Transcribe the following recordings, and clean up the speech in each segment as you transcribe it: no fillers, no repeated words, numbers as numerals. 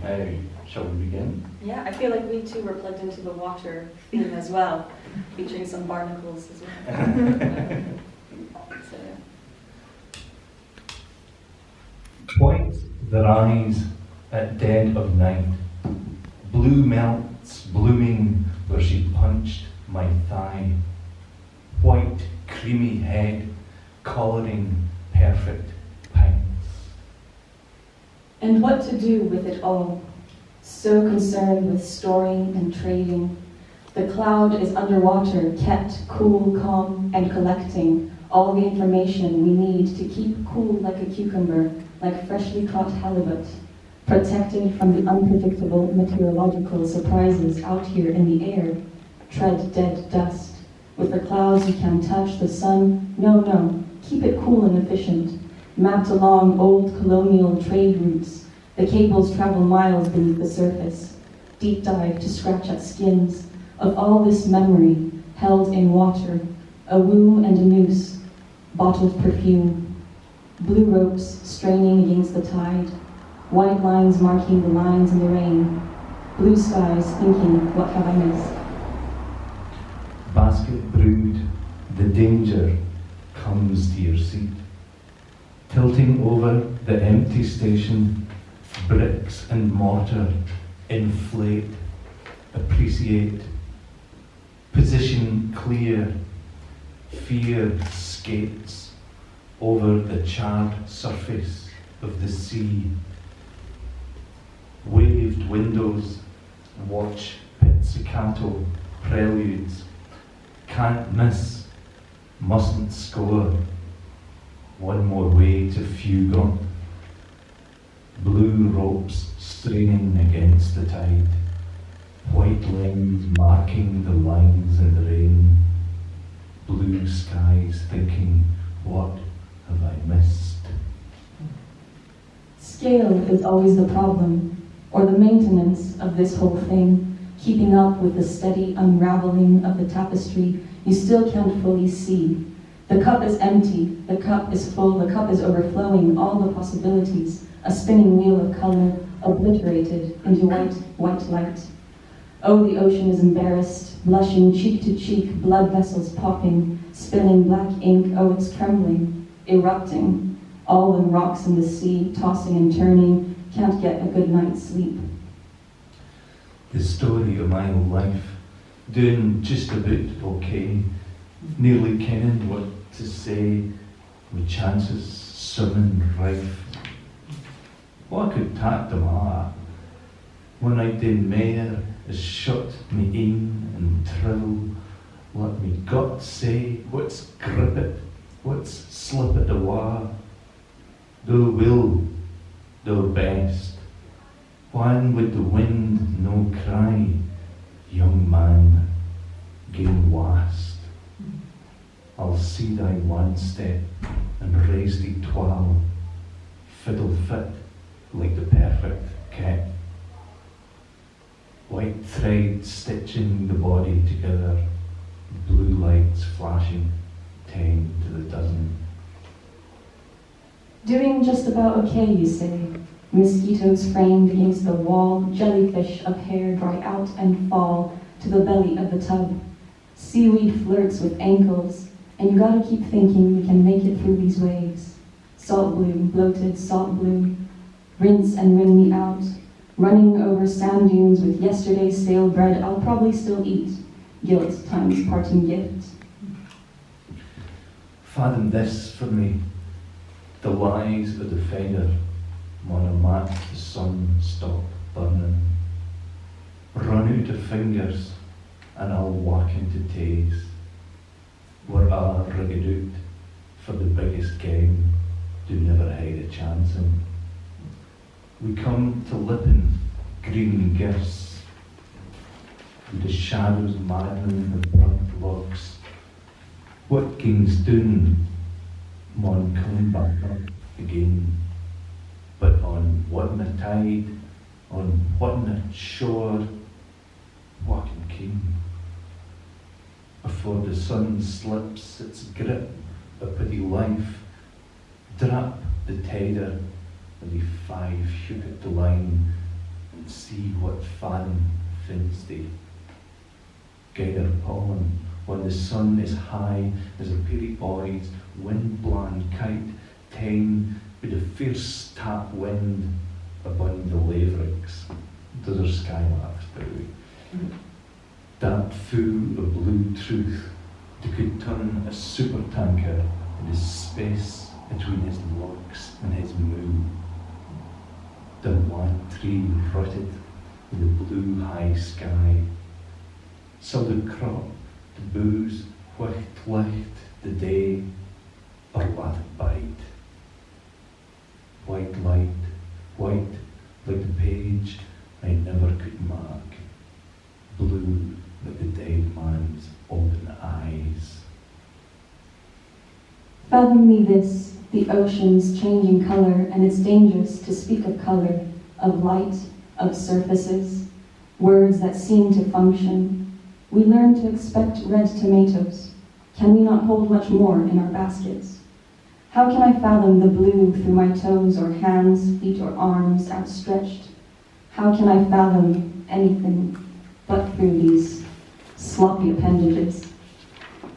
Shall we begin? Yeah, I feel like we too were plugged into the water theme as well, featuring some barnacles as well. So, White their eyes at dead of night, blue melts blooming where she punched my thigh, white creamy head colouring perfect pints. And what to do with it all? So concerned with storing and trading. The cloud is underwater, kept cool, calm, and collecting all the information we need to keep cool like a cucumber, like freshly caught halibut, protected from the unpredictable meteorological surprises out here in the air. Tread dead dust. With the clouds you can't touch, the sun, no, keep it cool and efficient. Mapped along old colonial trade routes, the cables travel miles beneath the surface. Deep dive to scratch at skins of all this memory held in water, a womb and a noose, bottled perfume, blue ropes straining against the tide, white lines marking the lines in the rain, blue skies thinking, what have I missed? Basket brewed, the danger comes to your seat. Tilting over the empty station, bricks and mortar inflate, appreciate, position clear, fear skates over the charred surface of the sea. Waved windows watch pizzicato preludes, can't miss, mustn't score. One more way to fugue on. Blue ropes straining against the tide, white lines marking the lines in the rain, blue skies thinking, what have I missed? Scale is always the problem, or the maintenance of this whole thing, keeping up with the steady unraveling of the tapestry you still can't fully see. The cup is empty, the cup is full, the cup is overflowing, all the possibilities, a spinning wheel of color, obliterated into white light. Oh, the ocean is embarrassed, blushing cheek to cheek, blood vessels popping, spilling black ink, oh, it's trembling, erupting. All the rocks in the sea, tossing and turning, can't get a good night's sleep. The story of my own life, doing just about okay, nearly kenning what to say, with chances swimming rife. What I could tak them at, when I did mair is shut me in and trill, let me gut say what's grip it, what's slip it awa. Thou will, thou best, when would the wind no cry, young man, gain last. I'll see thy one step and raise thee twirl, fiddle fit like the perfect cat. White thread stitching the body together, blue lights flashing 10 to the dozen. Doing just about okay, you say. Mosquitoes framed against the wall, jellyfish of hair dry out and fall to the belly of the tub. Seaweed flirts with ankles, and you gotta keep thinking you can make it through these waves. Salt blue, bloated salt blue, rinse and wring me out. Running over sand dunes with yesterday's stale bread I'll probably still eat. Guilt times parting gift. Fathom this for me, the lies of the feather, when I mat the sun stop burning. Run out of fingers and I'll walk into tays. We're all rigged out for the biggest game, do never hide a chance in. We come to lippen green gifts, with the shadows maddening the burnt logs. What gains doon, mon coming back up again, but on what na tide, on what na shore, walking king. Before the sun slips its grip upon the life, drap the tider of the 5 hook at the line, fan fins day. Gair pollen, when the sun is high, there's a peery boys, wind-blown kite, ta'en with a fierce tap wind upon the lavericks. Those are skylabs, by the way. That full of blue truth that could turn a supertanker into space between his lugs and his moo. The one tree rooted in the blue high sky. So the crop, the booze, whicht licht the day, or let it bide. White light, white like the page I never could mark, blue like the dead man's open eyes. Fathom me this, the ocean's changing color, and it's dangerous to speak of color, of light, of surfaces, words that seem to function. We learn to expect red tomatoes. Can we not hold much more in our baskets? How can I fathom the blue through my toes or hands, feet or arms outstretched? How can I fathom anything but through these sloppy appendages?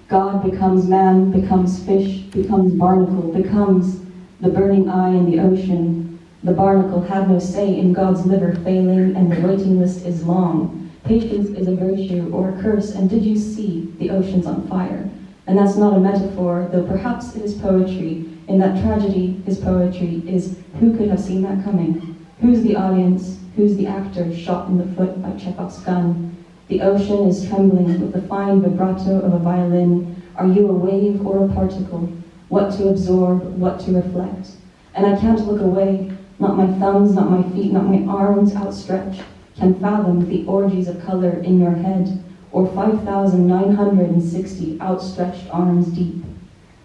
God becomes man, becomes fish, becomes barnacle, becomes the burning eye in the ocean. The barnacle had no say in God's liver failing, and the waiting list is long. Patience is a virtue or a curse, and did you see the ocean's on fire? And that's not a metaphor, though perhaps it is poetry. In that tragedy, his poetry is, who could have seen that coming? Who's the audience? Who's the actor shot in the foot by Chekhov's gun? The ocean is trembling with the fine vibrato of a violin. Are you a wave or a particle? What to absorb, what to reflect? And I can't look away, not my thumbs, not my feet, not my arms outstretched, can fathom the orgies of color in your head, or 5,960 outstretched arms deep.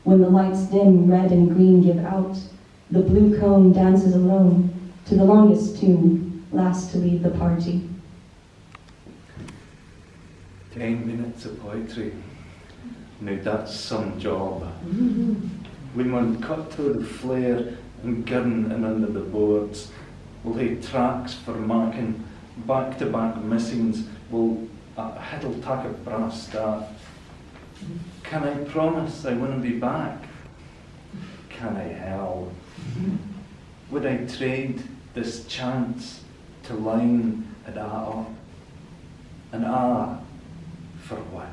When the lights dim, red and green give out, the blue cone dances alone to the longest tune, last to leave the party. 10 minutes of poetry. Now that's some job. We mun cut to the flare and girn and under the boards. We'll lay tracks for marking, back-to-back missings. We'll hiddle tack of brass staff. Can I promise I wouldn't be back? Can I hell? Would I trade this chance to line at up? And for what?